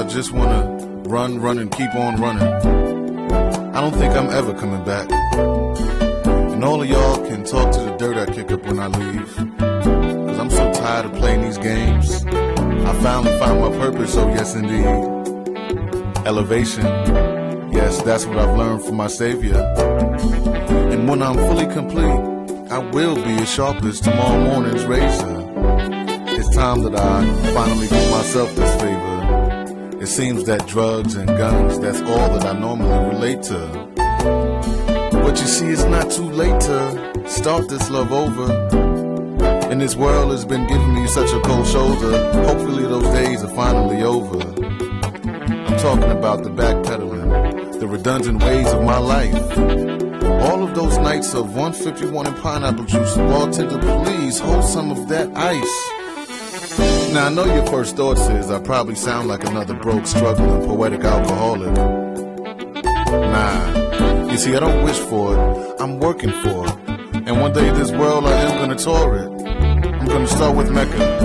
just wanna run and keep on running. I don't think I'm ever coming back. And all of y'all can talk to the dirt I kick up when I leave. Cause I'm so tired of playing these games. I finally found my purpose, oh yes indeed. Elevation, yes, that's what I've learned from my savior. And when I'm fully complete, I will be as sharp as tomorrow morning's razor. It's time that I finally do myself this favor. It seems that drugs and guns, that's all that I normally relate to. But you see, it's not too late to start this love over. And this world has been giving me such a cold shoulder. Hopefully those days are finally over. I'm talking about the backpedaling, the redundant ways of my life. All of those nights of 151 and pineapple juice, bartender, please hold some of that ice. Now I know your first thoughts is I probably sound like another broke, struggling, poetic alcoholic. Nah, you see I don't wish for it, I'm working for it. And one day this world I am gonna tour it. I'm gonna start with Mecca,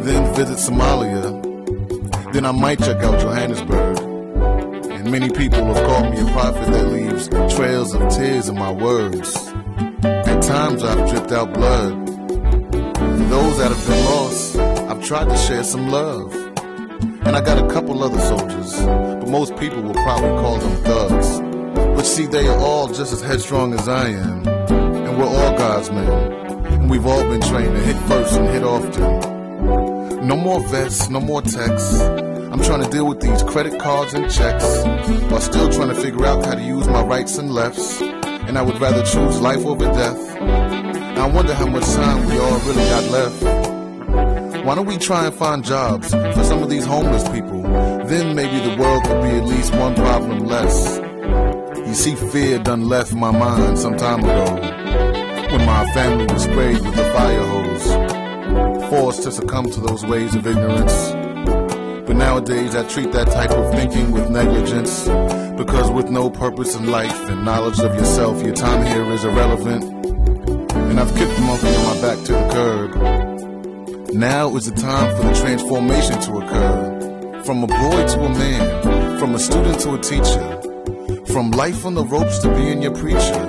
then visit Somalia, then I might check out Johannesburg. And many people have called me a prophet that leaves trails of tears in my words. At times I've dripped out blood. For those that have been lost, I've tried to share some love. And I got a couple other soldiers, but most people will probably call them thugs. But see, they are all just as headstrong as I am. And we're all God's men. And we've all been trained to hit first and hit often. No more vests, no more texts. I'm trying to deal with these credit cards and checks, while still trying to figure out how to use my rights and lefts. And I would rather choose life over death. Now I wonder how much time we all really got left. Why don't we try and find jobs for some of these homeless people? Then maybe the world could be at least one problem less. You see, fear done left my mind some time ago, when my family was sprayed with the fire hose, forced to succumb to those ways of ignorance. But nowadays I treat that type of thinking with negligence, because with no purpose in life and knowledge of yourself, your time here is irrelevant. And I've kicked the monkey on my back to the curb. Now is the time for the transformation to occur. From a boy to a man, from a student to a teacher, from life on the ropes to being your preacher.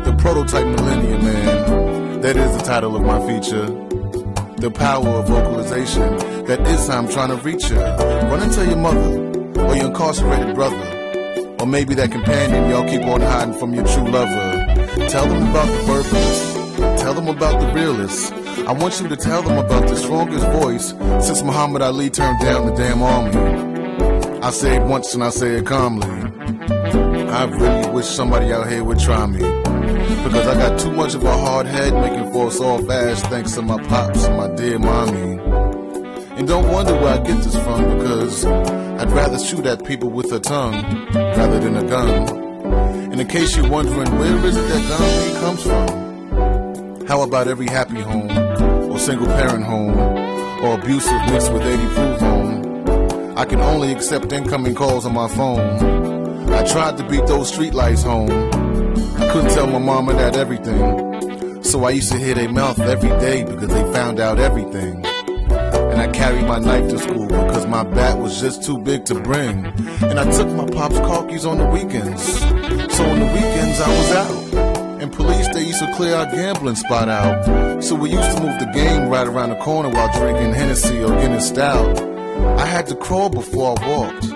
The Proto Type millennium, man, that is the title of my feature. The power of vocalization, that is how I'm trying to reach you. Run and tell your mother, or your incarcerated brother, or maybe that companion y'all keep on hiding from your true lover. Tell them about the purpose, tell them about the realist. I want you to tell them about the strongest voice since Muhammad Ali turned down the damn army. I say it once and I say it calmly. I really wish somebody out here would try me, because I got too much of a hard head making for us all fast, thanks to my pops and my dear mommy. And don't wonder where I get this from, because I'd rather shoot at people with a tongue rather than a gun. And in case you're wondering, where is it that gun meat comes from? How about every happy home, or single parent home, or abusive mixed with 80 proof home? I can only accept incoming calls on my phone. I tried to beat those streetlights home. I couldn't tell my mom and dad everything, so I used to hear their mouth every day because they found out everything. And I carried my knife to school because my bat was just too big to bring. And I took my pop's car keys on the weekends, so on the weekends I was out. And police, they used to clear our gambling spot out. So we used to move the game right around the corner while drinking Hennessy or Guinness Stout. I had to crawl before I walked.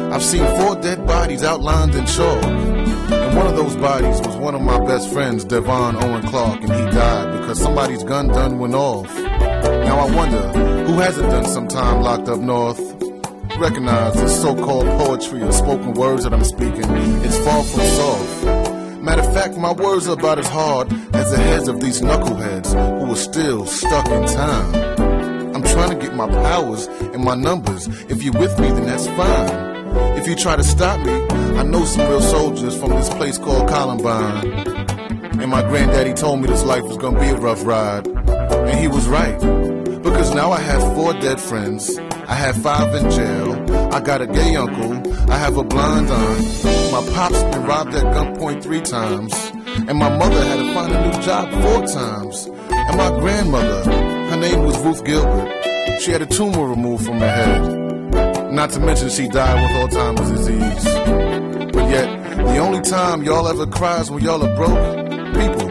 I've seen 4 dead bodies outlined in chalk. And one of those bodies was one of my best friends, Devon Owen Clark, and he died because somebody's gun done went off. Now I wonder, who hasn't done some time locked up north? Recognize this so-called poetry or spoken words that I'm speaking, it's far from soft. Matter of fact, my words are about as hard as the heads of these knuckleheads who are still stuck in time. I'm trying to get my powers and my numbers. If you're with me, then that's fine. If you try to stop me, I know some real soldiers from this place called Columbine. And my granddaddy told me this life was gonna be a rough ride. And he was right, because now I have 4 dead friends, I have 5 in jail, I got a gay uncle, I have a blind aunt, my pop's been robbed at gunpoint 3 times, and my mother had to find a new job 4 times, and my grandmother, her name was Ruth Gilbert, she had a tumor removed from her head. Not to mention she died with Alzheimer's disease. But yet, the only time y'all ever cry is when y'all are broke. People,